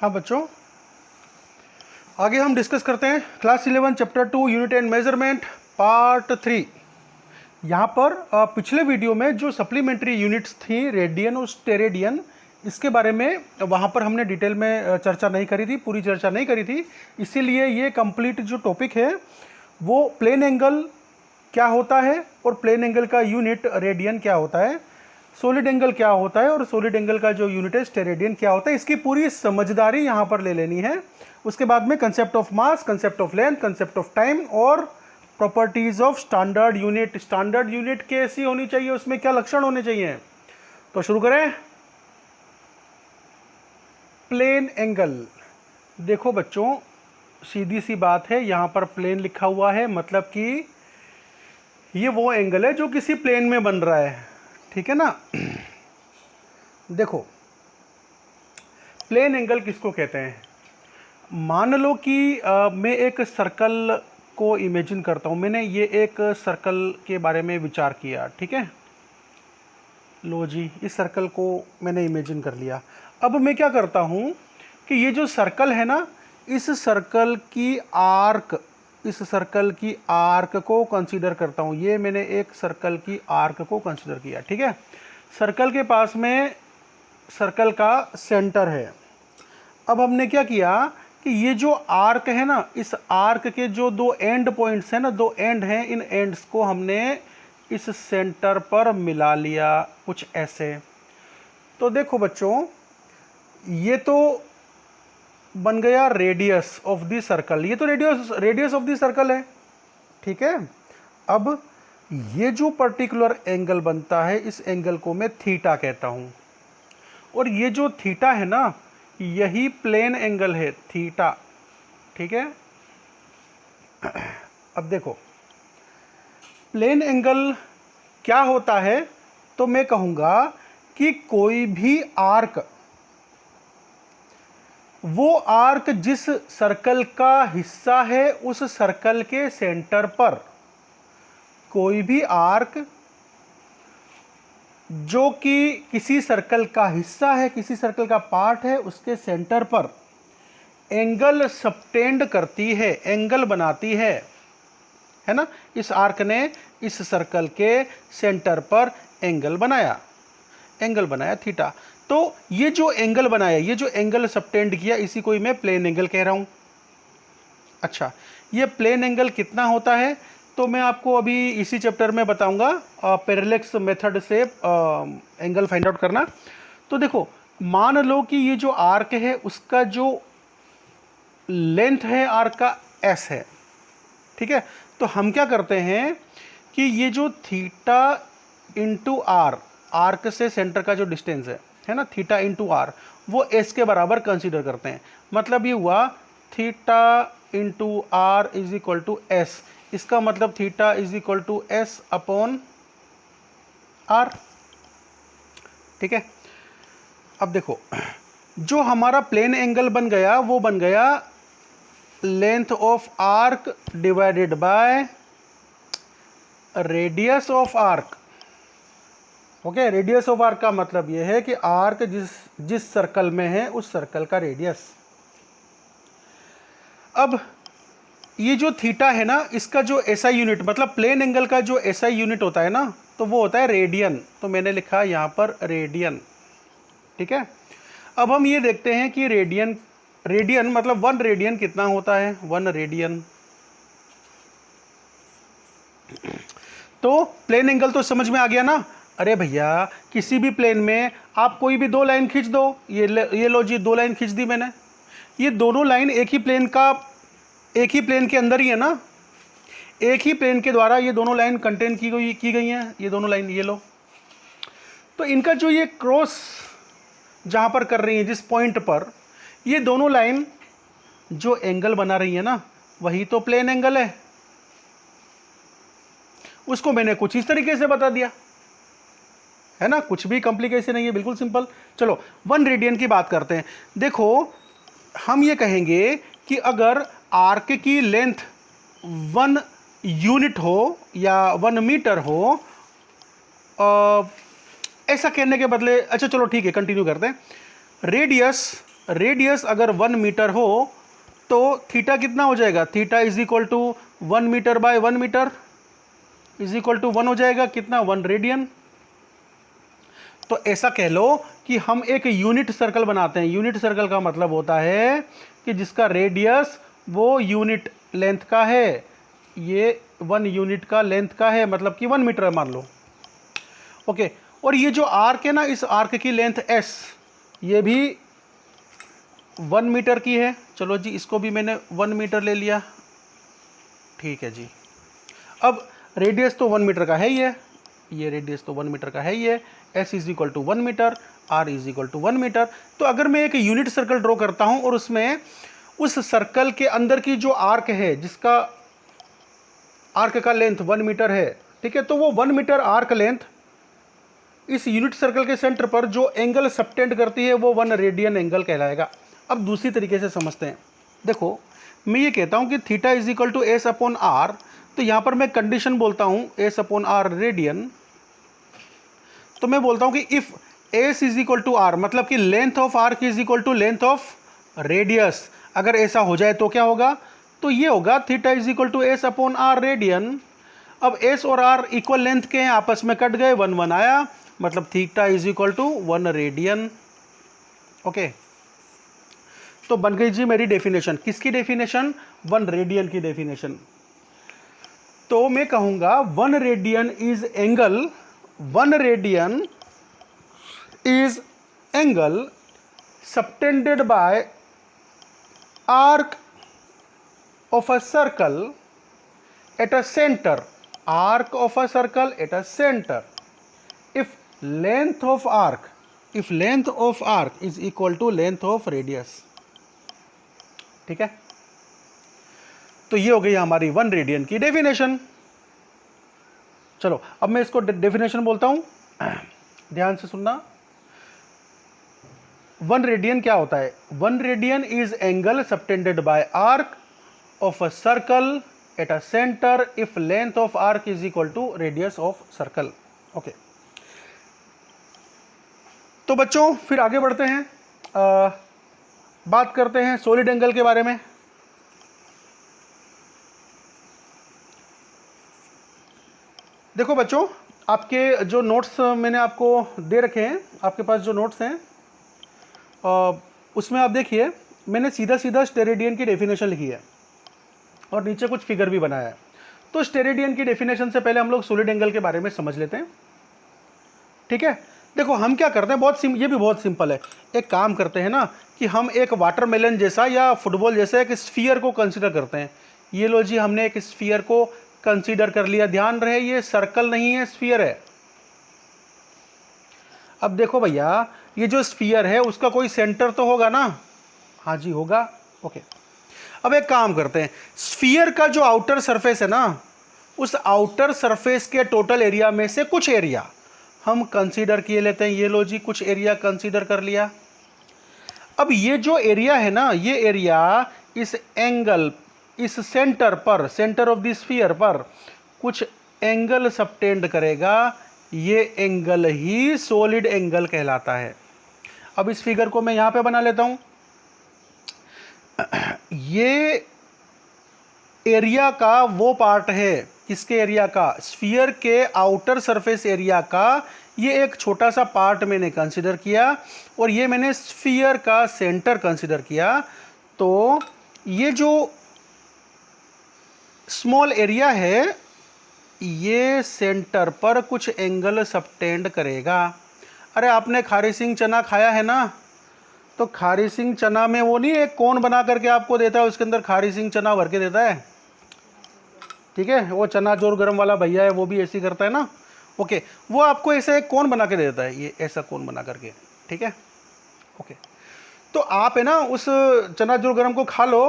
हाँ बच्चों, आगे हम डिस्कस करते हैं class 11 chapter 2 unit and measurement part 3। यहाँ पर पिछले वीडियो में जो सप्लीमेंट्री यूनिट्स थी रेडियन और स्टेरेडियन, इसके बारे में वहाँ पर हमने डिटेल में चर्चा नहीं करी थी, पूरी चर्चा नहीं करी थी। इसीलिए ये कंप्लीट जो टॉपिक है वो प्लेन एंगल क्या होता है और प्लेन एंगल का यूनिट रेडियन क्या होता है, सॉलिड एंगल क्या होता है और सॉलिड एंगल का जो यूनिट है स्टेरेडियन क्या होता है, इसकी पूरी समझदारी यहाँ पर ले लेनी है। उसके बाद में concept of mass, concept of length, concept of time और properties of standard unit. Standard unit कैसी होनी चाहिए, उसमें क्या लक्षण होने चाहिए। तो शुरू करें। प्लेन एंगल, देखो बच्चों सीधी सी बात है, यहाँ पर प्लेन लिखा हुआ है, मतलब कि ये वो एंगल है जो किसी प्लेन में बन रहा है, ठीक है ना। देखो प्लेन एंगल किसको कहते हैं। मान लो कि मैं एक सर्कल को इमेजिन करता हूँ, मैंने ये एक सर्कल के बारे में विचार किया, ठीक है। लो जी, इस सर्कल को मैंने इमेजिन कर लिया। अब मैं क्या करता हूँ कि ये जो सर्कल है ना, इस सर्कल की आर्क को कंसीडर करता हूँ। ये मैंने एक सर्कल की आर्क को कंसीडर किया, ठीक है। सर्कल के पास में सर्कल का सेंटर है। अब हमने क्या किया कि ये जो आर्क है ना, इस आर्क के जो दो एंड पॉइंट्स हैं ना, दो एंड हैं, इन एंड्स को हमने इस सेंटर पर मिला लिया, कुछ ऐसे। तो देखो बच्चों, ये तो बन गया रेडियस ऑफ द सर्कल, ये तो रेडियस ऑफ द सर्कल है, ठीक है। अब ये जो पर्टिकुलर एंगल बनता है, इस एंगल को मैं थीटा कहता हूं, और ये जो थीटा है ना, यही प्लेन एंगल है थीटा, ठीक है। अब देखो प्लेन एंगल क्या होता है, तो मैं कहूंगा कि कोई भी आर्क, वो आर्क जिस सर्कल का हिस्सा है, उस सर्कल के सेंटर पर, कोई भी आर्क जो कि किसी सर्कल का हिस्सा है, किसी सर्कल का पार्ट है, उसके सेंटर पर एंगल सबटेंड करती है, एंगल बनाती है ना। इस आर्क ने इस सर्कल के सेंटर पर एंगल बनाया थीटा। तो ये जो एंगल बनाया, ये जो एंगल सबटेंड किया, इसी को ही मैं प्लेन एंगल कह रहा हूं। अच्छा, ये प्लेन एंगल कितना होता है, तो मैं आपको अभी इसी चैप्टर में बताऊंगा, पैरेलैक्स मेथड से एंगल फाइंड आउट करना। तो देखो मान लो कि ये जो आर्क है, उसका जो लेंथ है आर्क का एस है, ठीक है। तो हम क्या करते हैं कि ये जो थीटा इंटू आर, आर्क से सेंटर का जो डिस्टेंस है ना, थीटा इंटू आर, वो एस के बराबर कंसीडर करते हैं। मतलब ये हुआ theta into r is equal to s. इसका मतलब theta is equal to s upon r, ठीक है। अब देखो जो हमारा प्लेन एंगल बन गया, वो बन गया length of arc divided by radius of arc. Okay, radius of arc का मतलब यह है कि आर्क जिस सर्कल में है, उस सर्कल का रेडियस। अब ये जो थीटा है ना, इसका जो एसआई यूनिट, मतलब प्लेन एंगल का जो एसआई यूनिट होता है ना, तो वो होता है रेडियन। तो मैंने लिखा यहाँ पर रेडियन, ठीक है। अब हम ये देखते हैं कि रेडियन मतलब 1 रेडियन कितना होता है, 1 रेडियन। तो प्लेन एंगल तो समझ में आ गया ना। अरे भैया, किसी भी प्लेन में आप कोई भी दो लाइन खींच दो, ये लो जी, 2 लाइन खींच दी मैंने। ये दोनों लाइन एक ही प्लेन के अंदर ही है ना, एक ही प्लेन के द्वारा ये दोनों लाइन कंटेन की गई हैं, ये दोनों लाइन, ये लो। तो इनका जो ये क्रॉस जहाँ पर कर रही है, जिस पॉइंट पर ये दोनों लाइन जो एंगल बना रही है ना, वही तो प्लेन एंगल है। उसको मैंने कुछ इस तरीके से बता दिया, है ना, कुछ भी कॉम्प्लिकेशन नहीं है, बिल्कुल सिंपल। चलो 1 रेडियन की बात करते हैं। देखो हम ये कहेंगे कि अगर आर्क की लेंथ 1 यूनिट हो या 1 मीटर हो, ऐसा कहने के बदले, अच्छा चलो ठीक है, कंटिन्यू करते हैं। रेडियस रेडियस अगर 1 मीटर हो तो थीटा कितना हो जाएगा, theta is equal to 1 metre by 1 metre is equal to 1 हो जाएगा, कितना 1 रेडियन। तो ऐसा कह लो कि हम एक यूनिट सर्कल बनाते हैं। यूनिट सर्कल का मतलब होता है कि जिसका रेडियस वो यूनिट लेंथ का है, ये 1 यूनिट का लेंथ का है, मतलब कि 1 मीटर मान लो। ओके, और ये जो आर्क है ना, इस आर्क की लेंथ s, ये भी 1 मीटर की है। चलो जी, इसको भी मैंने 1 मीटर ले लिया, ठीक है जी। अब रेडियस तो 1 मीटर का है ही है, ये रेडियस तो 1 मीटर का है ही है। s is equal to 1 metre, r is equal to 1 metre. तो अगर मैं एक यूनिट सर्कल ड्रॉ करता हूं और उसमें उस सर्कल के अंदर की जो आर्क है, जिसका आर्क का लेंथ 1 मीटर है, ठीक है, तो वो 1 मीटर आर्क लेंथ इस यूनिट सर्कल के सेंटर पर जो एंगल सबटेंड करती है वो 1 रेडियन एंगल कहलाएगा। अब दूसरी तरीके से समझते हैं। देखो, मैं ये कहता हूं कि theta is equal to s upon r, तो यहां पर मैं कंडीशन बोलता हूं एस अपॉन आर रेडियन। तो मैं बोलता हूं कि if s is equal to r, मतलब कि length of arc is equal to length of radius. अगर ऐसा हो जाए तो क्या होगा, तो ये होगा theta is equal to s upon r radian. अब एस और आर इक्वल लेंथ के हैं, आपस में कट गए, 1 1 आया, मतलब theta is equal to 1 radian. Okay, तो बन गई जी मेरी डेफिनेशन। किसकी डेफिनेशन, 1 रेडियन की डेफिनेशन। तो मैं कहूंगा 1 radian is angle, 1 radian is angle subtended bye arc of a circle at a center, arc of a circle at a center, if length of arc is equal to length of radius। ठीक है, तो ये हो गई हमारी 1 radian की definition. चलो अब मैं इसको डेफिनेशन बोलता हूं, ध्यान से सुनना। 1 रेडियन क्या होता है, 1 radian is angle subtended bye arc of a circle at a center if length of arc is equal to radius of circle। Okay, तो बच्चों फिर आगे बढ़ते हैं, बात करते हैं सॉलिड एंगल के बारे में। देखो बच्चों, आपके जो नोट्स मैंने आपको दे रखे हैं, आपके पास जो नोट्स हैं उसमें आप देखिए, मैंने सीधा सीधा स्टेरेडियन की डेफिनेशन लिखी है और नीचे कुछ फिगर भी बनाया है। तो स्टेरेडियन की डेफिनेशन से पहले हम लोग सॉलिड एंगल के बारे में समझ लेते हैं, ठीक है। देखो हम क्या करते हैं, ये भी बहुत सिंपल है। एक काम करते हैं ना कि हम एक वाटरमेलन जैसा या फुटबॉल जैसा एक स्फीयर को कंसीडर करते हैं। ये लो जी, हमने एक स्फीयर को कंसीडर कर लिया। ध्यान रहे ये सर्कल नहीं है, स्फीयर है। अब देखो भैया, ये जो स्फीयर है उसका कोई सेंटर तो होगा ना, हाँ जी होगा। ओके, अब एक काम करते हैं, स्फीयर का जो आउटर सरफेस है ना, उस आउटर सरफेस के टोटल एरिया में से कुछ एरिया हम कंसीडर किए लेते हैं। ये लो जी, कुछ एरिया कंसीडर कर लिया। अब ये जो एरिया है ना, ये एरिया इस एंगल, इस सेंटर पर, सेंटर ऑफ द स्फीयर पर कुछ एंगल सबटेंड करेगा। ये एंगल ही सॉलिड एंगल कहलाता है। अब इस फिगर को मैं यहां पे बना लेता हूं। ये एरिया का वो पार्ट है, किसके एरिया का, स्फीयर के आउटर सरफेस एरिया का। ये एक छोटा सा पार्ट मैंने कंसीडर किया और ये मैंने स्फीयर का सेंटर कंसीडर किया। तो ये जो स्मॉल एरिया है, ये सेंटर पर कुछ एंगल सबटेंड करेगा। अरे आपने खारी सिंह चना खाया है ना, तो खारी सिंह चना में वो नहीं एक कोन बना करके आपको देता है, उसके अंदर खारी सिंह चना भर के देता है, ठीक है। वो चना जोर गरम वाला भैया है, वो भी ऐसे ही करता है ना। ओके, वो आपको ऐसे एक कोन बना के देता है, ये ऐसा कोन बना करके, ठीक है। ओके, तो आप है ना उस चना जोर गरम को खा लो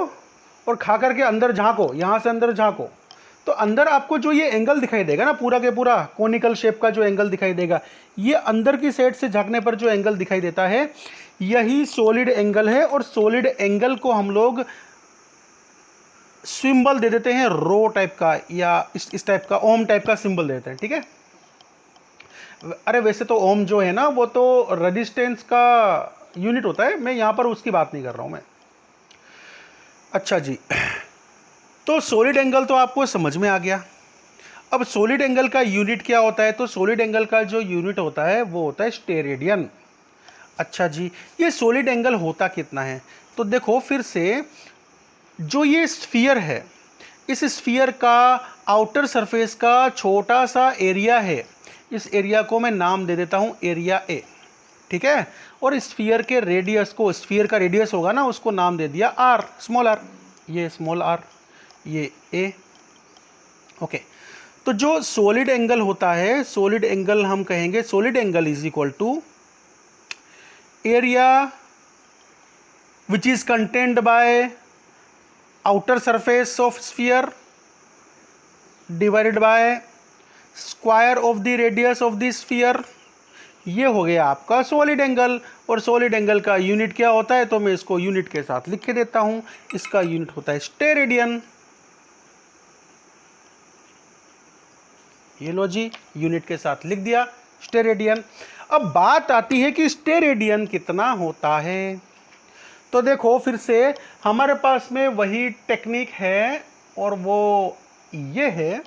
और खा करके अंदर झांको, यहाँ से अंदर झांको, तो अंदर आपको जो ये एंगल दिखाई देगा ना, पूरा के पूरा कोनिकल शेप का जो एंगल दिखाई देगा, ये अंदर की साइड से झांकने पर जो एंगल दिखाई देता है, यही सॉलिड एंगल है। और सॉलिड एंगल को हम लोग सिंबल दे देते हैं रो टाइप का, या इस टाइप का ओम टाइप का सिंबल देते हैं, ठीक है। अरे वैसे तो ओम जो है ना, वो तो रेजिस्टेंस का यूनिट होता है, मैं यहाँ पर उसकी बात नहीं कर रहा हूँ मैं। अच्छा जी, तो सॉलिड एंगल तो आपको समझ में आ गया। अब सॉलिड एंगल का यूनिट क्या होता है? तो सॉलिड एंगल का जो यूनिट होता है वो होता है स्टेरेडियन। अच्छा जी, ये सॉलिड एंगल होता कितना है? तो देखो फिर से, जो ये स्फीयर है, इस स्फीयर का आउटर सरफेस का छोटा सा एरिया है, इस एरिया को मैं नाम दे देता हूँ एरिया ए, ठीक है। और स्फीयर के रेडियस को, स्फीयर का रेडियस होगा ना, उसको नाम दे दिया आर, स्मॉल आर, ये स्मॉल आर, ये ए, ओके। तो जो सॉलिड एंगल होता है, सॉलिड एंगल हम कहेंगे solid angle is equal to area which is contained by outer surface of sphere divided by square of the radius of the sphere. ये हो गया आपका सॉलिड एंगल। और सॉलिड एंगल का यूनिट क्या होता है? तो मैं इसको यूनिट के साथ लिख के देता हूं, इसका यूनिट होता है स्टेरेडियन। ये लो जी, यूनिट के साथ लिख दिया स्टेरेडियन। अब बात आती है कि स्टेरेडियन कितना होता है। तो देखो फिर से हमारे पास में वही टेक्निक है, और वो ये है,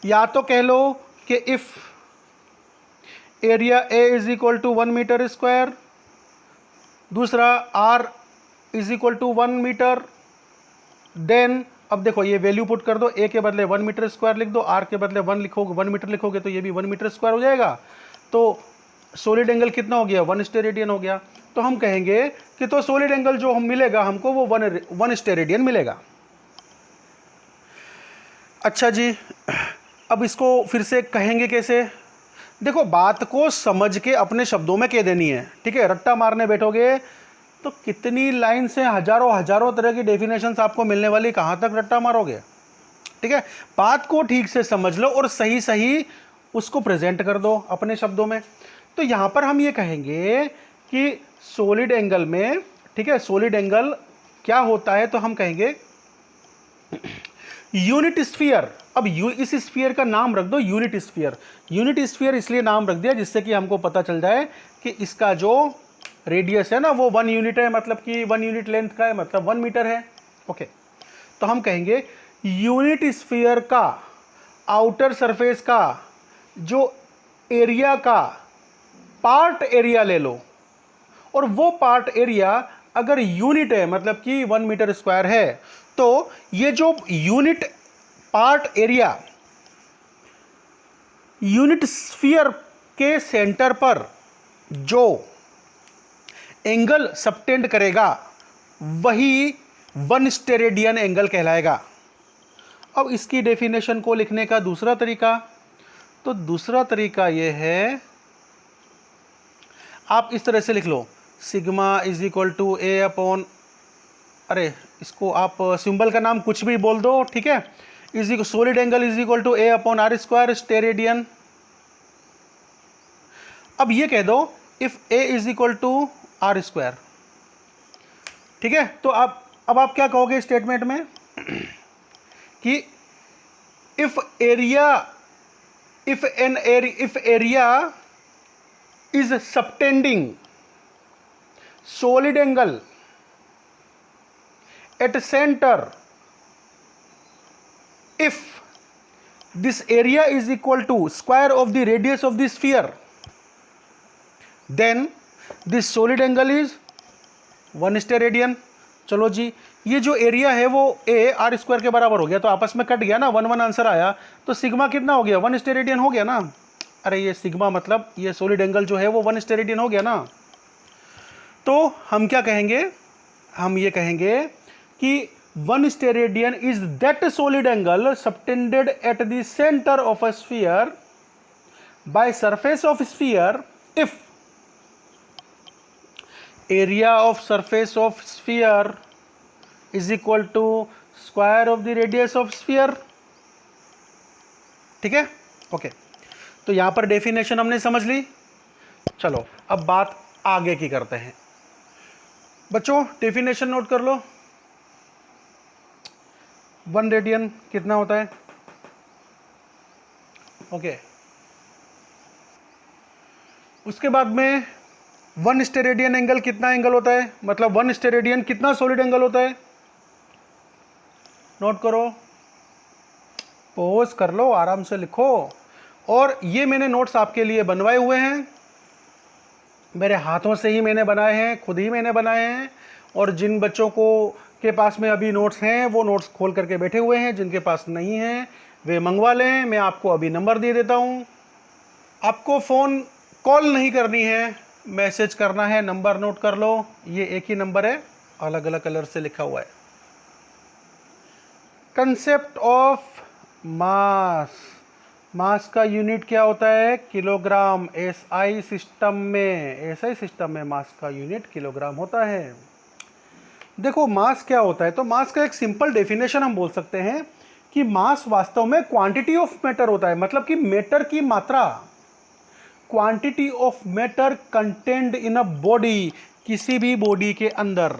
या तो कह लो कि if area A is equal to 1 metre square, दूसरा R is equal to 1 metre, then अब देखो ये वैल्यू पुट कर दो, ए के बदले 1 मीटर स्क्वायर लिख दो, आर के बदले 1 लिखोगे, 1 मीटर लिखोगे तो ये भी 1 मीटर स्क्वायर हो जाएगा। तो सॉलिड एंगल कितना हो गया? 1 स्टेरेडियन हो गया। तो हम कहेंगे कि तो सॉलिड एंगल जो हम मिलेगा हमको वो 1 स्टेरेडियन मिलेगा। अच्छा जी, अब इसको फिर से कहेंगे कैसे? देखो बात को समझ के अपने शब्दों में कह देनी है, ठीक है। रट्टा मारने बैठोगे तो कितनी लाइन से हजारों हजारों तरह की डेफिनेशंस आपको मिलने वाली, कहाँ तक रट्टा मारोगे, ठीक है। बात को ठीक से समझ लो और सही सही उसको प्रेजेंट कर दो अपने शब्दों में। तो यहाँ पर हम ये कहेंगे कि सॉलिड एंगल में, ठीक है, सॉलिड एंगल क्या होता है? तो हम कहेंगे यूनिट स्फीयर। अब इस स्फीयर का नाम रख दो यूनिट स्फीयर। यूनिट स्फीयर इसलिए नाम रख दिया जिससे कि हमको पता चल जाए कि इसका जो रेडियस है ना वो 1 यूनिट है, मतलब कि 1 यूनिट लेंथ का है, मतलब 1 मीटर है, ओके। तो हम कहेंगे यूनिट स्फीयर का आउटर सरफेस का जो एरिया का पार्ट एरिया ले लो, और वो पार्ट एरिया अगर यूनिट है, मतलब कि 1 मीटर स्क्वायर है, तो ये जो unit part area unit sphere के सेंटर पर जो एंगल सबटेंड करेगा वही 1 स्टेरेडियन एंगल कहलाएगा। अब इसकी डेफिनेशन को लिखने का दूसरा तरीका, तो दूसरा तरीका यह है, आप इस तरह से लिख लो, sigma is equal to A upon, अरे इसको आप सिंबल का नाम कुछ भी बोल दो, ठीक है, is solid angle is equal to A upon R square steradian. अब ये कह दो if A is equal to R square, ठीक है। तो अब आप क्या कहोगे स्टेटमेंट में कि if area is subtending solid angle at centre, if this area is equal to square of the radius of the sphere, then this solid angle is 1 steradian. चलो जी, ये जो एरिया है वो ए आर स्क्वायर के बराबर हो गया, तो आपस में कट गया ना, 1 1 आंसर आया, तो सिग्मा कितना हो गया? 1 स्टेरेडियन हो गया ना। अरे ये सिग्मा मतलब ये सॉलिड एंगल जो है वो 1 स्टेरेडियन हो गया ना। तो हम क्या कहेंगे? हम ये कहेंगे कि 1 steradian is that solid angle subtended at the center of a sphere by surface of sphere if area of surface of sphere is equal to square of the radius of sphere, ठीक है, okay. तो यहां पर definition हमने समझ ली। चलो अब बात आगे की करते हैं। बच्चों डेफिनेशन नोट कर लो। 1 रेडियन कितना होता है? ओके। उसके बाद में 1 स्टेरेडियन एंगल कितना एंगल होता है, मतलब 1 स्टेरेडियन कितना सॉलिड एंगल होता है? नोट करो, पोज कर लो, आराम से लिखो। और ये मैंने नोट्स आपके लिए बनवाए हुए हैं, मेरे हाथों से ही मैंने बनाए हैं, खुद ही मैंने बनाए हैं। और जिन बच्चों को के पास में अभी नोट्स हैं वो नोट्स खोल करके बैठे हुए हैं, जिनके पास नहीं हैं वे मंगवा लें। मैं आपको अभी नंबर दे देता हूँ, आपको फ़ोन कॉल नहीं करनी है, मैसेज करना है। नंबर नोट कर लो, ये एक ही नंबर है, अलग अलग कलर से लिखा हुआ है। कंसेप्ट ऑफ मास, मास का यूनिट क्या होता है? किलोग्राम। एसआई सिस्टम में मास का यूनिट किलोग्राम होता है। देखो मास क्या होता है, तो मास का एक सिंपल डेफिनेशन हम बोल सकते हैं कि मास वास्तव में क्वांटिटी ऑफ मैटर होता है, मतलब कि मैटर की मात्रा, quantity of matter contained in a body, किसी भी बॉडी के अंदर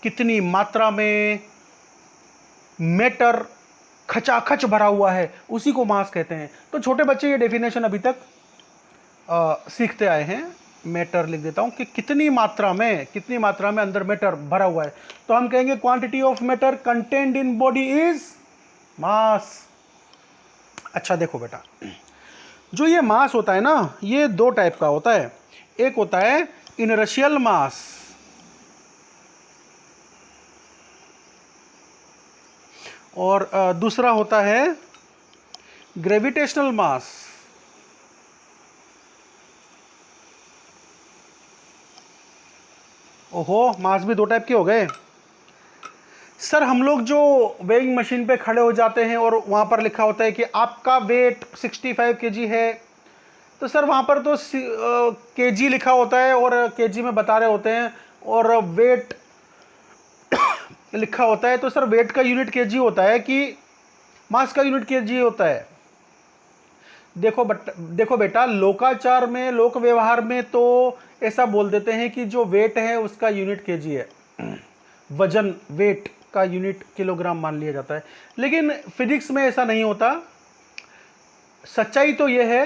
कितनी मात्रा में मैटर खचाखच भरा हुआ है, उसी को मास कहते हैं। तो छोटे बच्चे ये डेफिनेशन अभी तक सीखते आए हैं। मैटर लिख देता हूं कि कितनी मात्रा में अंदर मैटर भरा हुआ है, तो हम कहेंगे quantity of matter contained in body is mass. अच्छा देखो बेटा, जो ये मास होता है ना, ये दो टाइप का होता है। एक होता है इनर्शियल मास, और दूसरा होता है ग्रेविटेशनल मास। ओहो, मास भी दो टाइप के हो गए सर। हम लोग जो वेइंग मशीन पे खड़े हो जाते हैं और वहाँ पर लिखा होता है कि आपका वेट 65 kg है, तो सर वहाँ पर तो kg लिखा होता है और kg में बता रहे होते हैं, और वेट लिखा होता है। तो सर वेट का यूनिट kg होता है कि मास का यूनिट kg होता है? देखो बेटा, लोकाचार में, लोक व्यवहार में तो ऐसा बोल देते हैं कि जो वेट है उसका यूनिट kg है, वजन, वेट का यूनिट किलोग्राम मान लिया जाता है। लेकिन फिजिक्स में ऐसा नहीं होता। सच्चाई तो यह है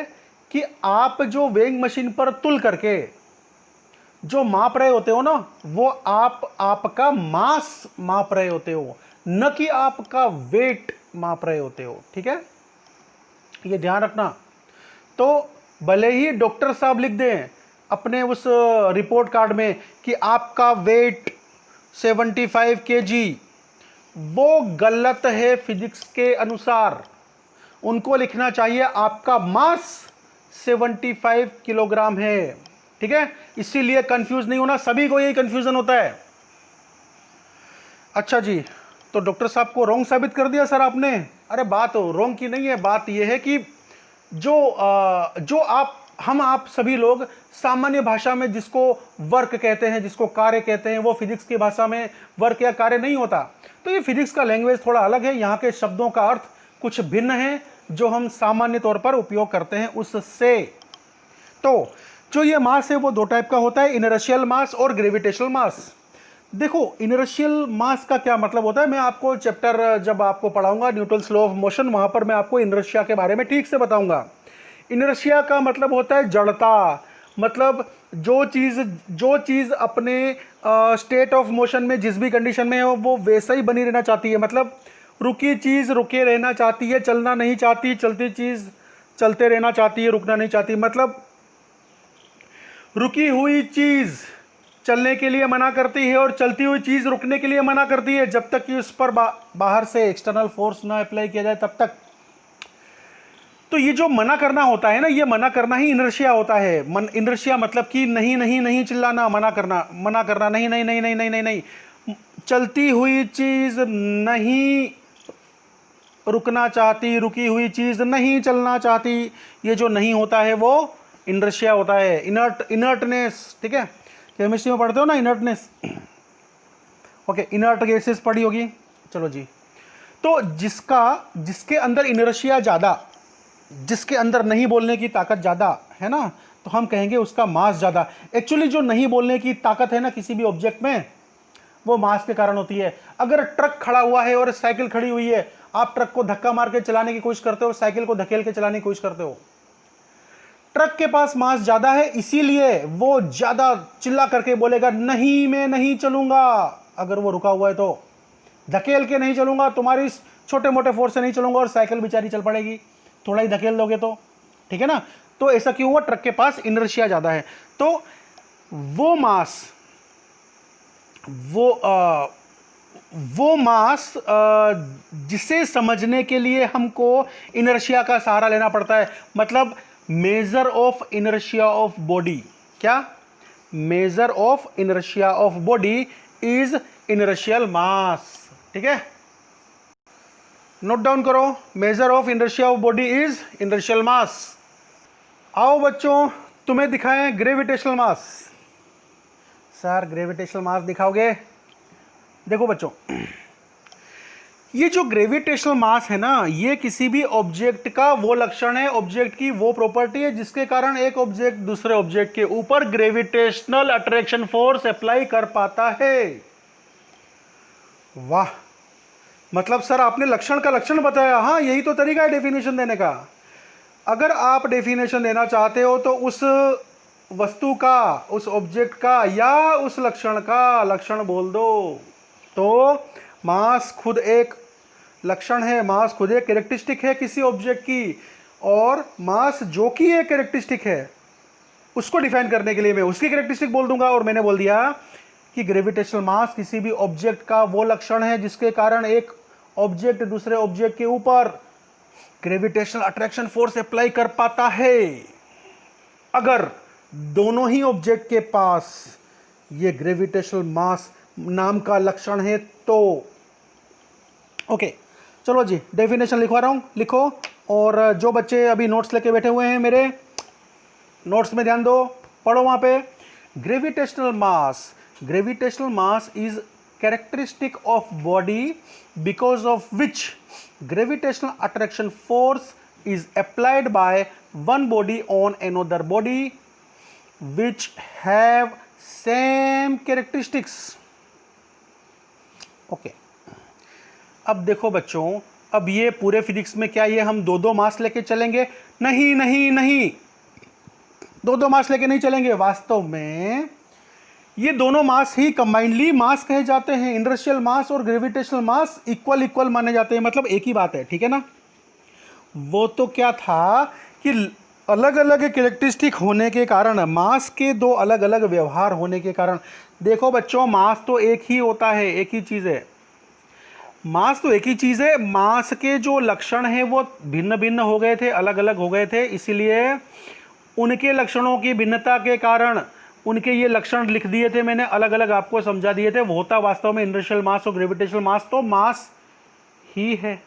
कि आप जो वेइंग मशीन पर तुल करके जो माप रहे होते हो ना, वो आपका मास माप रहे होते हो, न कि आपका वेट माप रहे होते हो। ठीक है, ये ध्यान रखना। तो भले ही डॉक्टर साहब लिख दें अपने उस रिपोर्ट कार्ड में कि आपका वेट 75 kg, वो गलत है फिजिक्स के अनुसार। उनको लिखना चाहिए आपका मास 75 किलोग्राम है। ठीक है, इसीलिए कंफ्यूज नहीं होना, सभी को यही कंफ्यूजन होता है। अच्छा जी, तो डॉक्टर साहब को रॉन्ग साबित कर दिया सर आपने। अरे बात रॉन्ग की नहीं है, बात यह है कि जो आप सभी लोग सामान्य भाषा में जिसको वर्क कहते हैं, जिसको कार्य कहते हैं, वो फिजिक्स की भाषा में वर्क या कार्य नहीं होता। तो ये फिजिक्स का लैंग्वेज थोड़ा अलग है, यहाँ के शब्दों का अर्थ कुछ भिन्न है जो हम सामान्य तौर पर उपयोग करते हैं उससे। तो जो ये मास है वो दो टाइप का होता है, इनर्शियल मास और ग्रेविटेशनल मास। देखो इनर्शियल मास का क्या मतलब होता है, मैं आपको चैप्टर जब आपको पढ़ाऊंगा न्यूटन्स लॉ ऑफ मोशन, वहां पर मैं आपको इनर्शिया के बारे में ठीक से बताऊंगा। इनर्शिया का मतलब होता है जड़ता, मतलब जो चीज़ अपने स्टेट ऑफ मोशन में जिस भी कंडीशन में है वो वैसा ही बनी रहना चाहती है। मतलब रुकी चीज़ रुके रहना चाहती है, चलना नहीं चाहती, चलती चीज़ चलते रहना चाहती है, रुकना नहीं चाहती। मतलब रुकी हुई चीज़ चलने के लिए मना करती है और चलती हुई चीज़ रुकने के लिए मना करती है, जब तक कि उस पर बाहर से एक्सटर्नल फोर्स ना अप्लाई किया जाए तब तक। तो ये जो मना करना होता है ना, ये मना करना ही इनर्शिया होता है। इनर्शिया मतलब कि नहीं नहीं नहीं चिल्लाना, मना करना नहीं नहीं नहीं नहीं नहीं नहीं नहीं, चलती हुई चीज़ नहीं रुकना चाहती, रुकी हुई चीज़ नहीं चलना चाहती, ये जो नहीं होता है वो इनर्शिया होता है। इनर्टनेस, ठीक है, केमिस्ट्री में पढ़ते हो ना इनर्टनेस, ओके, इनर्ट गैसेस पढ़ी होगी, चलो जी। तो जिसके अंदर इनर्शिया ज़्यादा, जिसके अंदर नहीं बोलने की ताकत ज़्यादा है ना, तो हम कहेंगे उसका मास ज़्यादा। एक्चुअली जो नहीं बोलने की ताकत है ना किसी भी ऑब्जेक्ट में, वो मास के कारण होती है। अगर ट्रक खड़ा हुआ है और साइकिल खड़ी हुई है, आप ट्रक को धक्का मार के चलाने की कोशिश करते हो, साइकिल को धकेल के चलाने की कोशिश करते हो। ट्रक के पास मास ज्यादा है, इसीलिए वो ज्यादा चिल्ला करके बोलेगा नहीं मैं नहीं चलूंगा। अगर वो रुका हुआ है तो धकेल के नहीं चलूंगा, तुम्हारी छोटे मोटे फोर्स से नहीं चलूंगा, और साइकिल बेचारी चल पड़ेगी, थोड़ा ही धकेल दोगे तो, ठीक है ना। तो ऐसा क्यों हुआ, ट्रक के पास इनर्शिया ज्यादा है। तो वो मास जिसे समझने के लिए हमको इनर्शिया का सहारा लेना पड़ता है। मतलब measure of inertia of body, क्या measure of inertia of body is inertial mass, ठीक है, नोट डाउन करो, measure of inertia of body is inertial mass. आओ बच्चों, तुम्हें दिखाएं gravitational mass. Sir gravitational mass दिखाओगे? देखो बच्चों, ये जो ग्रेविटेशनल मास है ना, ये किसी भी ऑब्जेक्ट का वो लक्षण है, ऑब्जेक्ट की वो प्रॉपर्टी है जिसके कारण एक ऑब्जेक्ट दूसरे ऑब्जेक्ट के ऊपर ग्रेविटेशनल अट्रैक्शन फोर्स अप्लाई कर पाता है। वाह, मतलब सर आपने लक्षण का लक्षण बताया। हाँ, यही तो तरीका है डेफिनेशन देने का। अगर आप डेफिनेशन देना चाहते हो तो उस वस्तु का, उस ऑब्जेक्ट का या उस लक्षण का लक्षण बोल दो। तो मास खुद एक लक्षण है, मास खुद एक कैरेक्टरिस्टिक है किसी ऑब्जेक्ट की, और मास जो कि एक कैरेक्टरिस्टिक है उसको डिफाइन करने के लिए मैं उसकी कैरेक्टरिस्टिक बोल दूंगा। और मैंने बोल दिया कि ग्रेविटेशनल मास किसी भी ऑब्जेक्ट का वो लक्षण है जिसके कारण एक ऑब्जेक्ट दूसरे ऑब्जेक्ट के ऊपर ग्रेविटेशनल अट्रैक्शन फोर्स अप्लाई कर पाता है। अगर दोनों ही ऑब्जेक्ट के पास ये ग्रेविटेशनल मास नाम का लक्षण है तो ओके। चलो जी, डेफिनेशन लिखवा रहा हूं, लिखो। और जो बच्चे अभी नोट्स लेके बैठे हुए हैं, मेरे नोट्स में ध्यान दो, पढ़ो वहां पे। Gravitational mass is characteristic of body because of which gravitational attraction force is applied by one body on another body which have same characteristics. Okay. अब देखो बच्चों, अब ये पूरे फिजिक्स में क्या ये हम दो दो मास लेके चलेंगे? नहीं नहीं नहीं, दो दो मास लेके नहीं चलेंगे। वास्तव में ये दोनों मास ही कंबाइंडली मास कहे जाते हैं। इनर्शियल मास और ग्रेविटेशनल मास इक्वल माने जाते हैं, मतलब एक ही बात है, ठीक है ना। वो तो क्या था कि अलग अलग कैरेक्टरिस्टिक होने के कारण, मास के दो अलग अलग व्यवहार होने के कारण। देखो बच्चों, मास तो एक ही होता है, एक ही चीज़ है, मास तो एक ही चीज़ है। मास के जो लक्षण हैं वो भिन्न भिन्न हो गए थे, अलग अलग हो गए थे, इसलिए उनके लक्षणों की भिन्नता के कारण उनके ये लक्षण लिख दिए थे मैंने, अलग अलग आपको समझा दिए थे। वो होता वास्तव में इनर्शियल मास और ग्रेविटेशनल मास तो मास ही है।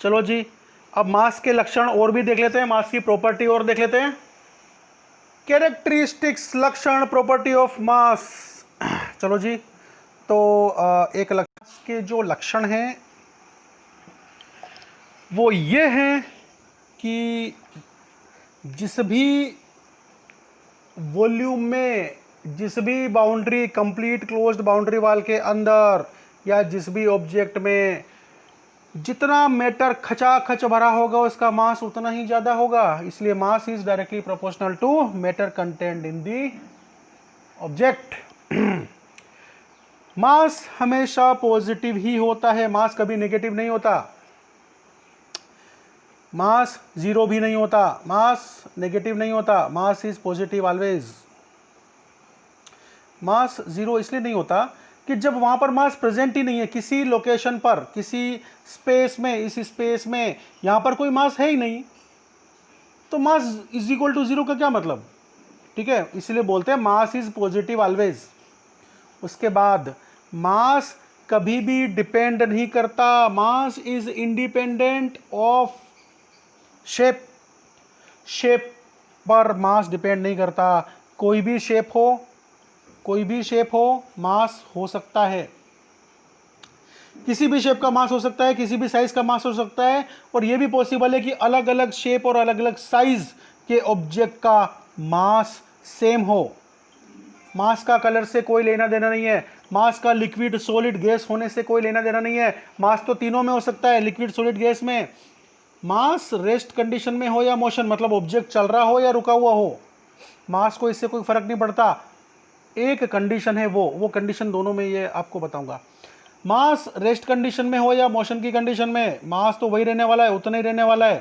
चलो जी, अब मास के लक्षण और भी देख लेते हैं, मास की प्रॉपर्टी और देख लेते हैं। कैरेक्टरिस्टिक्स, लक्षण, प्रॉपर्टी ऑफ मास। चलो जी, तो एक मास के जो लक्षण हैं वो ये हैं कि जिस भी वॉल्यूम में, जिस भी boundary, complete closed boundary wall के अंदर, या जिस भी ऑब्जेक्ट में जितना मैटर खचाखच भरा होगा उसका मास उतना ही ज़्यादा होगा। इसलिए mass is directly proportional to matter content in the object. Mass हमेशा पॉजिटिव ही होता है, मास कभी नेगेटिव नहीं होता। मास जीरो भी नहीं होता, मास नेगेटिव नहीं होता, mass is positive always. Mass zero इसलिए नहीं होता कि जब वहां पर मास प्रेजेंट ही नहीं है, किसी लोकेशन पर, किसी स्पेस में, इस स्पेस में यहां पर कोई मास है ही नहीं, तो mass is equal to zero का क्या मतलब, ठीक है। इसलिए बोलते हैं मास इज पॉजिटिव ऑलवेज। उसके बाद मास कभी भी डिपेंड नहीं करता, mass is independent of shape. Shape पर मास डिपेंड नहीं करता। कोई भी शेप हो, कोई भी शेप हो, मास हो सकता है, किसी भी शेप का मास हो सकता है, किसी भी साइज का मास हो सकता है। और यह भी पॉसिबल है कि अलग अलग शेप और अलग अलग साइज के ऑब्जेक्ट का मास सेम हो। मास का कलर से कोई लेना देना नहीं है, मास का लिक्विड, सॉलिड, गैस होने से कोई लेना देना नहीं है। मास तो तीनों में हो सकता है, लिक्विड, सॉलिड, गैस में। मास रेस्ट कंडीशन में हो या मोशन, मतलब ऑब्जेक्ट चल रहा हो या रुका हुआ हो, मास को इससे कोई फर्क नहीं पड़ता, एक कंडीशन है वो कंडीशन दोनों में ये आपको बताऊंगा। मास रेस्ट कंडीशन में हो या मोशन की कंडीशन में, मास तो वही रहने वाला है, उतना ही रहने वाला है।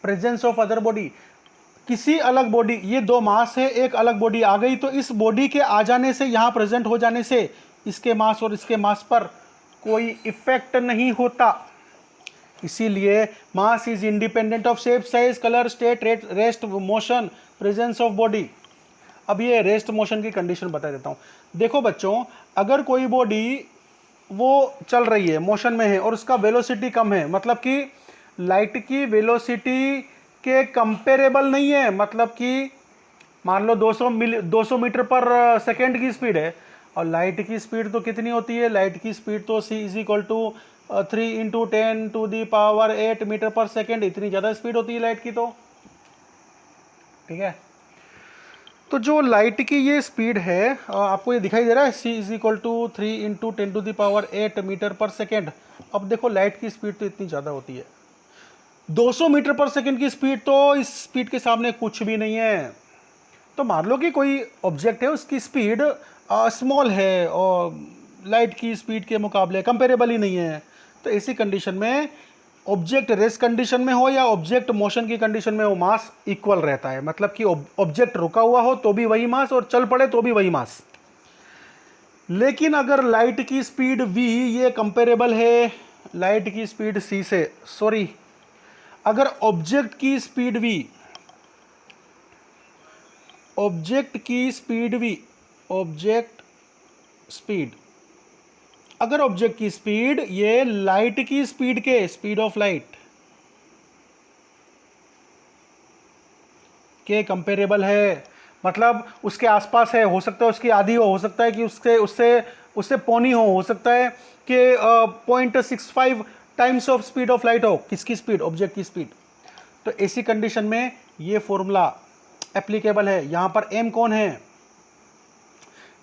प्रेजेंस ऑफ अदर बॉडी, किसी अलग बॉडी, ये दो मास है, एक अलग बॉडी आ गई तो इस बॉडी के आ जाने से, यहां प्रेजेंट हो जाने से इसके मास और इसके मास पर कोई इफेक्ट नहीं होता। इसीलिए mass is independent of shape, size, colour, state, rest, motion, presence of body. अब ये रेस्ट मोशन की कंडीशन बता देता हूँ। देखो बच्चों, अगर कोई बॉडी वो चल रही है, मोशन में है और उसका वेलोसिटी कम है, मतलब कि लाइट की वेलोसिटी के कंपेरेबल नहीं है, मतलब कि मान लो 200 मीटर पर सेकेंड की स्पीड है और लाइट की स्पीड तो कितनी होती है, लाइट की स्पीड तो c is equal to 3 × 10⁸ metre पर सेकेंड, इतनी ज़्यादा स्पीड होती है लाइट की। तो ठीक है, तो जो लाइट की ये स्पीड है आपको ये दिखाई दे रहा है, c is equal to 3 × 10⁸ metre पर सेकेंड। अब देखो लाइट की स्पीड तो इतनी ज़्यादा होती है, 200 मीटर पर सेकेंड की स्पीड तो इस स्पीड के सामने कुछ भी नहीं है। तो मान लो कि कोई ऑब्जेक्ट है, उसकी स्पीड स्मॉल है और लाइट की स्पीड के मुकाबले कंपेरेबल ही नहीं है, तो ऐसी कंडीशन में ऑब्जेक्ट रेस्ट कंडीशन में हो या ऑब्जेक्ट मोशन की कंडीशन में हो, मास इक्वल रहता है। मतलब कि ऑब्जेक्ट रुका हुआ हो तो भी वही मास और चल पड़े तो भी वही मास। लेकिन अगर लाइट की स्पीड v, ये कंपेरेबल है लाइट की स्पीड c से, सॉरी, अगर ऑब्जेक्ट की स्पीड v, ऑब्जेक्ट की स्पीड v, ऑब्जेक्ट स्पीड, अगर ऑब्जेक्ट की स्पीड ये लाइट की स्पीड के, स्पीड ऑफ लाइट के कंपेरेबल है, मतलब उसके आसपास है, हो सकता है उसकी आधी हो सकता है कि उससे उससे उससे पौनी हो सकता है कि 0.65 times of speed of light हो। किसकी स्पीड? ऑब्जेक्ट की स्पीड। तो ऐसी कंडीशन में ये फॉर्मूला एप्लीकेबल है। यहां पर m कौन है?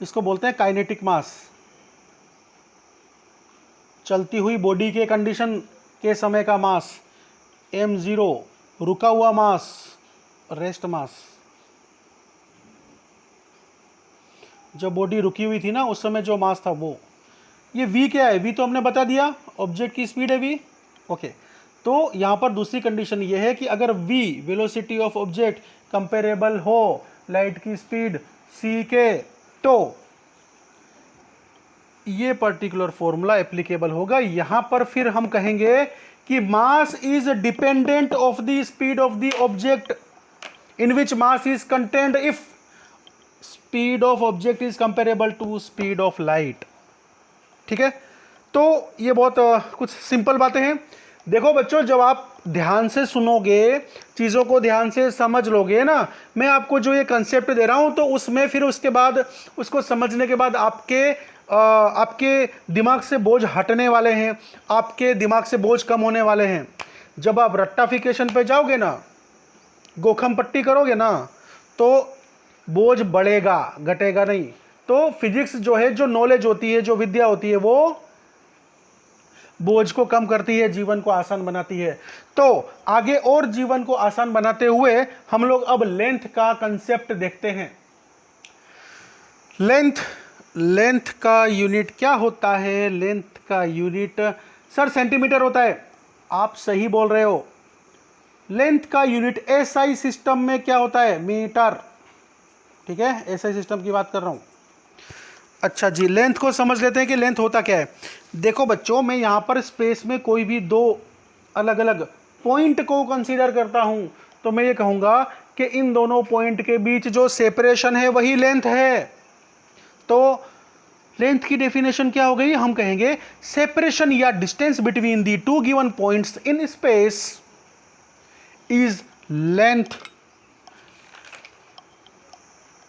इसको बोलते हैं काइनेटिक मास। चलती हुई बॉडी के कंडीशन के समय का मास m0, रुका हुआ मास रेस्ट मास। जब बॉडी रुकी हुई थी ना उस समय जो मास था वो। ये v क्या है? v तो हमने बता दिया, ऑब्जेक्ट की स्पीड है v। ओके, तो यहां पर दूसरी कंडीशन ये है कि अगर v velocity of object comparable हो लाइट की स्पीड c के, तो ये पर्टिकुलर फॉर्मूला एप्लीकेबल होगा। यहां पर फिर हम कहेंगे कि mass is dependent of the speed of the object in which mass is contained if speed of object is comparable to speed of light. ठीक है, तो ये बहुत कुछ सिंपल बातें हैं। देखो बच्चों, जब आप ध्यान से सुनोगे, चीज़ों को ध्यान से समझ लोगे ना, मैं आपको जो ये कंसेप्ट दे रहा हूं, तो उसमें फिर उसके बाद उसको समझने के बाद आपके दिमाग से बोझ हटने वाले हैं, आपके दिमाग से बोझ कम होने वाले हैं। जब आप रट्टाफिकेशन पे जाओगे ना, गोखम पट्टी करोगे ना, तो बोझ बढ़ेगा, घटेगा नहीं। तो फिजिक्स जो है, जो नॉलेज होती है, जो विद्या होती है, वो बोझ को कम करती है, जीवन को आसान बनाती है। तो आगे और जीवन को आसान बनाते हुए हम लोग अब लेंथ का कंसेप्ट देखते हैं। लेंथ का यूनिट क्या होता है? लेंथ का यूनिट सर सेंटीमीटर होता है। आप सही बोल रहे हो। लेंथ का यूनिट एसआई सिस्टम में क्या होता है? मीटर। ठीक है, एसआई सिस्टम की बात कर रहा हूं। अच्छा जी, लेंथ को समझ लेते हैं कि लेंथ होता क्या है। देखो बच्चों, मैं यहां पर स्पेस में कोई भी दो अलग अलग पॉइंट को कंसीडर करता हूं, तो मैं ये कहूंगा कि इन दोनों पॉइंट के बीच जो सेपरेशन है वही लेंथ है। तो लेंथ की डेफिनेशन क्या हो गई? हम कहेंगे सेपरेशन या distance between the two given points in space is length.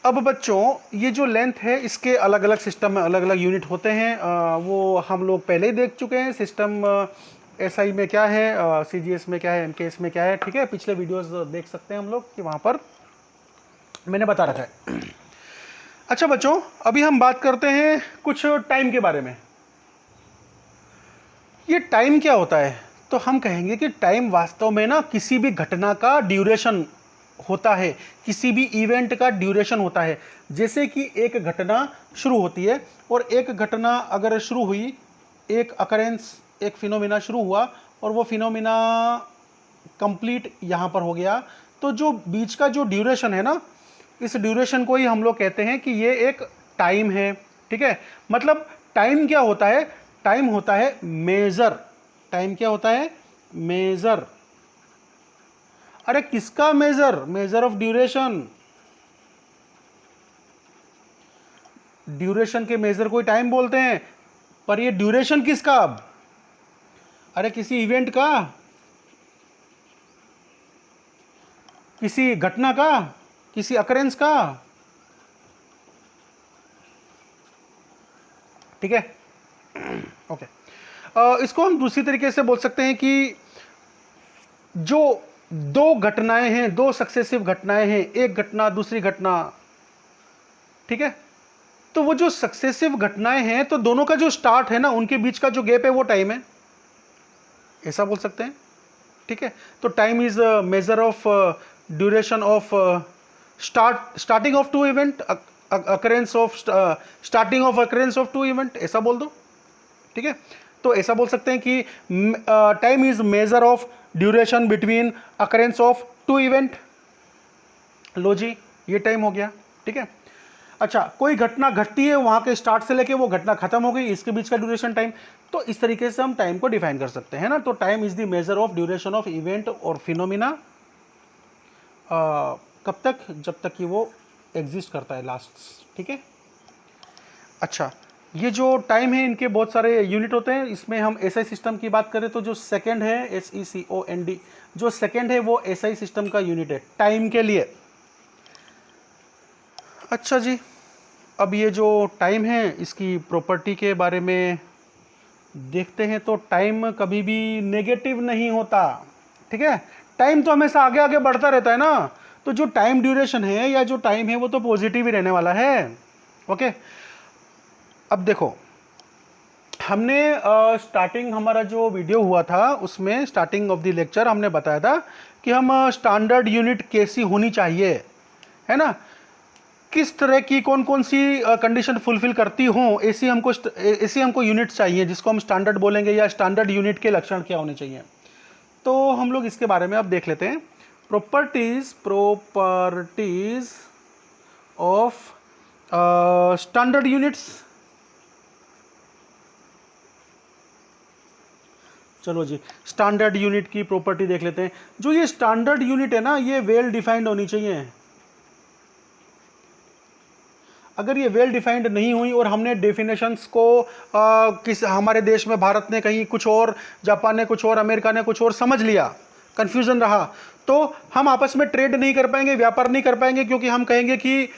अब बच्चों, ये जो लेंथ है इसके अलग अलग सिस्टम में अलग अलग यूनिट होते हैं। वो हम लोग पहले ही देख चुके हैं। सिस्टम एसआई में क्या है, सीजीएस में क्या है, एमकेएस में क्या है। ठीक है, पिछले वीडियोस देख सकते हैं हम लोग कि वहाँ पर मैंने बता रखा है। अच्छा बच्चों, अभी हम बात करते हैं कुछ टाइम के बारे में। ये टाइम क्या होता है? तो हम कहेंगे कि टाइम वास्तव में ना किसी भी घटना का ड्यूरेशन होता है, किसी भी इवेंट का ड्यूरेशन होता है। जैसे कि एक घटना शुरू होती है और एक घटना अगर शुरू हुई, एक अकरेंस, एक फिनोमिना शुरू हुआ और वो फिनोमिना कंप्लीट यहाँ पर हो गया, तो जो बीच का जो ड्यूरेशन है ना, इस ड्यूरेशन को ही हम लोग कहते हैं कि ये एक टाइम है। ठीक है, मतलब टाइम क्या होता है? टाइम होता है मेजर। टाइम क्या होता है? मेजर। अरे किसका measure? Measure of duration. Duration के मेजर को टाइम बोलते हैं, पर ये ड्यूरेशन किसका? अब अरे किसी इवेंट का, किसी घटना का, किसी अकरेंस का। ठीक है, ओके। इसको हम दूसरी तरीके से बोल सकते हैं कि जो दो घटनाएं हैं, दो सक्सेसिव घटनाएं हैं, एक घटना दूसरी घटना, ठीक है, तो वो जो सक्सेसिव घटनाएं हैं, तो दोनों का जो स्टार्ट है ना, उनके बीच का जो गैप है वो टाइम है, ऐसा बोल सकते हैं। ठीक है, तो time is measure of duration of starting of two event, occurrence of starting of occurrence of two event, ऐसा बोल दो। ठीक है, तो ऐसा बोल सकते हैं कि time is measure of duration between occurrence of two event. लो जी, ये टाइम हो गया। ठीक है, अच्छा, कोई घटना घटती है, वहां के स्टार्ट से लेके वो घटना खत्म हो गई, इसके बीच का ड्यूरेशन टाइम। तो इस तरीके से हम टाइम को डिफाइन कर सकते हैं ना। तो time is the major of duration of event और फिनोमिना। कब तक? जब तक कि वो एग्जिस्ट करता है, लास्ट। ठीक है, अच्छा, ये जो टाइम है, इनके बहुत सारे यूनिट होते हैं। इसमें हम एसआई सिस्टम की बात करें तो जो सेकेंड है, SECOND, जो सेकेंड है वो एसआई सिस्टम का यूनिट है टाइम के लिए। अच्छा जी, अब ये जो टाइम है, इसकी प्रॉपर्टी के बारे में देखते हैं। तो टाइम कभी भी नेगेटिव नहीं होता। ठीक है, टाइम तो हमेशा आगे आगे बढ़ता रहता है ना। तो जो टाइम ड्यूरेशन है या जो टाइम है वो तो पॉजिटिव ही रहने वाला है। ओके, अब देखो, हमने स्टार्टिंग हमारा जो वीडियो हुआ था उसमें, स्टार्टिंग ऑफ द लेक्चर, हमने बताया था कि हम स्टैंडर्ड यूनिट कैसी होनी चाहिए, है ना, किस तरह की कौन कौन सी कंडीशन फुलफिल करती हों, ऐसी हमको यूनिट चाहिए जिसको हम स्टैंडर्ड बोलेंगे, या स्टैंडर्ड यूनिट के लक्षण क्या होने चाहिए। तो हम लोग इसके बारे में अब देख लेते हैं। Properties of standard units. चलो जी, स्टैंडर्ड यूनिट की प्रॉपर्टी देख लेते हैं। जो ये स्टैंडर्ड यूनिट है ना, ये वेल डिफाइंड होनी चाहिए। अगर ये वेल डिफाइंड नहीं हुई और हमने डेफिनेशंस को हमारे देश में, भारत ने कहीं कुछ और, जापान ने कुछ और, अमेरिका ने कुछ और समझ लिया, कंफ्यूजन रहा, तो हम आपस में ट्रेड नहीं कर पाएंगे, व्यापार नहीं कर पाएंगे। क्योंकि हम कहेंगे कि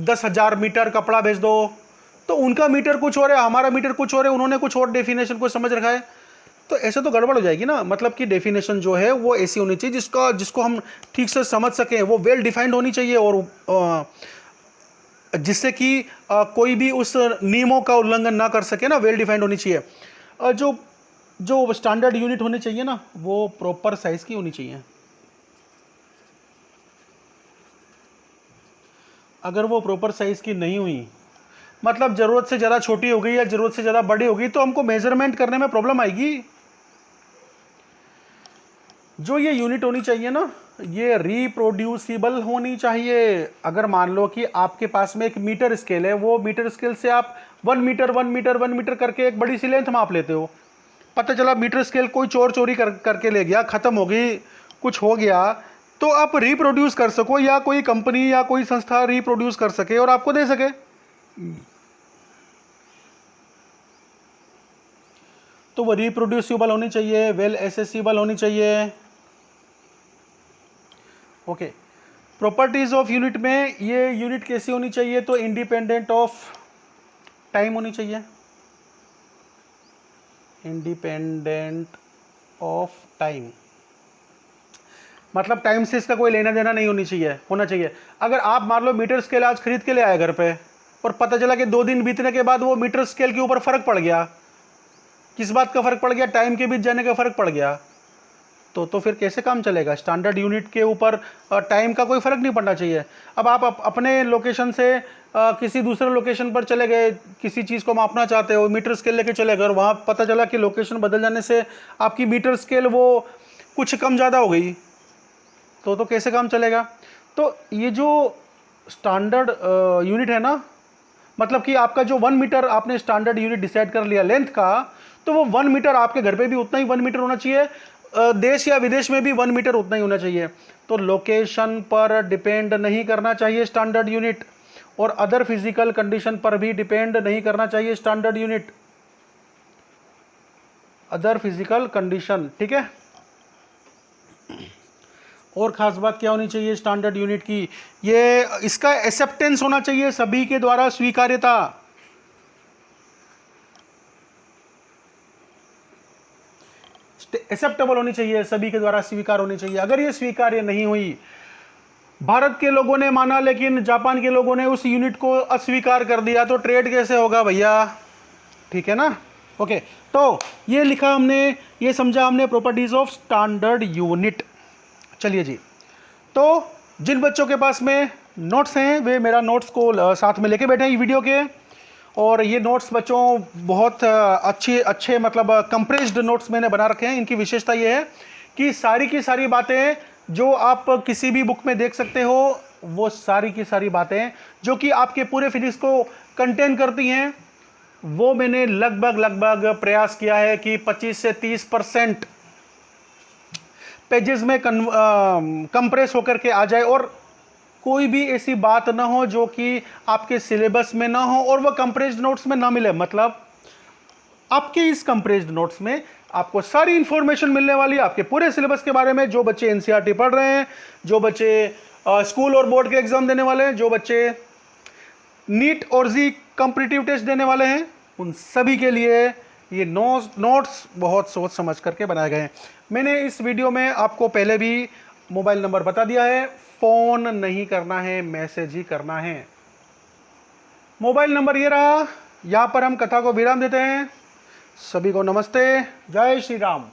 10,000 मीटर कपड़ा भेज दो, तो उनका मीटर कुछ और है, हमारा मीटर कुछ और है, उन्होंने कुछ और डेफिनेशन को समझ रखा है, तो ऐसे तो गड़बड़ हो जाएगी ना। मतलब कि डेफिनेशन जो है वो ऐसी होनी चाहिए जिसको हम ठीक से समझ सकें, वो वेल डिफाइंड होनी चाहिए, और जिससे कि कोई भी उस नियमों का उल्लंघन ना कर सके ना, वेल डिफाइंड होनी चाहिए। जो स्टैंडर्ड यूनिट होनी चाहिए ना, वो प्रॉपर साइज की होनी चाहिए। अगर वो प्रॉपर साइज की नहीं हुई, मतलब ज़रूरत से ज़्यादा छोटी हो गई या ज़रूरत से ज़्यादा बड़ी हो गई, तो हमको मेजरमेंट करने में प्रॉब्लम आएगी। जो ये यूनिट होनी चाहिए ना, ये रिप्रोड्यूसिबल होनी चाहिए। अगर मान लो कि आपके पास में एक मीटर स्केल है, वो मीटर स्केल से आप 1 मीटर 1 मीटर 1 मीटर करके एक बड़ी सी लेंथ माप लेते हो। पता चला मीटर स्केल कोई चोरी करके ले गया, ख़त्म हो गई, कुछ हो गया, तो आप रिप्रोड्यूस कर सको, या कोई कंपनी या कोई संस्था रिप्रोड्यूस कर सके और आपको दे सके। तो वो रिप्रोड्यूसिबल होनी चाहिए, वेल एसेसिबल होनी चाहिए। ओके, प्रॉपर्टीज ऑफ यूनिट में ये यूनिट कैसी होनी चाहिए? तो इंडिपेंडेंट ऑफ टाइम होनी चाहिए, इंडिपेंडेंट ऑफ टाइम, मतलब टाइम से इसका कोई लेना देना नहीं होना चाहिए। अगर आप मान लो मीटर स्केल आज खरीद के ले आए घर पे, और पता चला कि 2 दिन बीतने के बाद वो मीटर स्केल के ऊपर फर्क पड़ गया, किस बात का फ़र्क पड़ गया? टाइम के बीच जाने का फ़र्क पड़ गया। तो फिर कैसे काम चलेगा? स्टैंडर्ड यूनिट के ऊपर टाइम का कोई फ़र्क नहीं पड़ना चाहिए। अब आप अपने लोकेशन से किसी दूसरे लोकेशन पर चले गए, किसी चीज़ को मापना चाहते हो, मीटर स्केल लेके चले गए और वहाँ पता चला कि लोकेशन बदल जाने से आपकी मीटर स्केल वो कुछ कम ज़्यादा हो गई, तो कैसे काम चलेगा? तो ये जो स्टैंडर्ड यूनिट है ना, मतलब कि आपका जो 1 मीटर आपने स्टैंडर्ड यूनिट डिसाइड कर लिया लेंथ का, तो वो 1 मीटर आपके घर पे भी उतना ही 1 मीटर होना चाहिए, देश या विदेश में भी 1 मीटर उतना ही होना चाहिए। तो लोकेशन पर डिपेंड नहीं करना चाहिए स्टैंडर्ड यूनिट, और अदर फिजिकल कंडीशन पर भी डिपेंड नहीं करना चाहिए standard unit, other physical condition, ठीक है। और खास बात क्या होनी चाहिए स्टैंडर्ड यूनिट की? ये इसका एक्सेप्टेंस होना चाहिए, सभी के द्वारा स्वीकार्यता। एक्सेप्टेबल होनी चाहिए, सभी के द्वारा स्वीकार होनी चाहिए। अगर ये स्वीकार्य नहीं हुई, भारत के लोगों ने माना लेकिन जापान के लोगों ने उस यूनिट को अस्वीकार कर दिया, तो ट्रेड कैसे होगा भैया? ठीक है ना? ओके, तो ये लिखा हमने, ये समझा हमने प्रॉपर्टीज ऑफ स्टैंडर्ड यूनिट। चलिए जी, तो जिन बच्चों के पास में नोट्स हैं वे मेरा नोट्स को साथ में लेके बैठे हैं वीडियो के, और ये नोट्स बच्चों बहुत अच्छे मतलब कंप्रेस्ड नोट्स मैंने बना रखे हैं। इनकी विशेषता ये है कि सारी की सारी बातें जो आप किसी भी बुक में देख सकते हो, वो सारी की सारी बातें जो कि आपके पूरे फिजिक्स को कंटेन करती हैं, वो मैंने लगभग प्रयास किया है कि 25 से 30% पेजेस में कंप्रेस होकर के आ जाए, और कोई भी ऐसी बात ना हो जो कि आपके सिलेबस में ना हो और वो कंप्रेस्ड नोट्स में ना मिले। मतलब आपके इस कंप्रेस्ड नोट्स में आपको सारी इंफॉर्मेशन मिलने वाली है आपके पूरे सिलेबस के बारे में। जो बच्चे एनसीईआरटी पढ़ रहे हैं, जो बच्चे स्कूल और बोर्ड के एग्जाम देने वाले हैं, जो बच्चे नीट और जी कॉम्पिटिटिव टेस्ट देने वाले हैं, उन सभी के लिए ये नोट्स बहुत सोच समझ करके बनाए गए हैं। मैंने इस वीडियो में आपको पहले भी मोबाइल नंबर बता दिया है, फ़ोन नहीं करना है, मैसेज ही करना है। मोबाइल नंबर ये रहा। यहाँ पर हम कथा को विराम देते हैं। सभी को नमस्ते, जय श्री राम।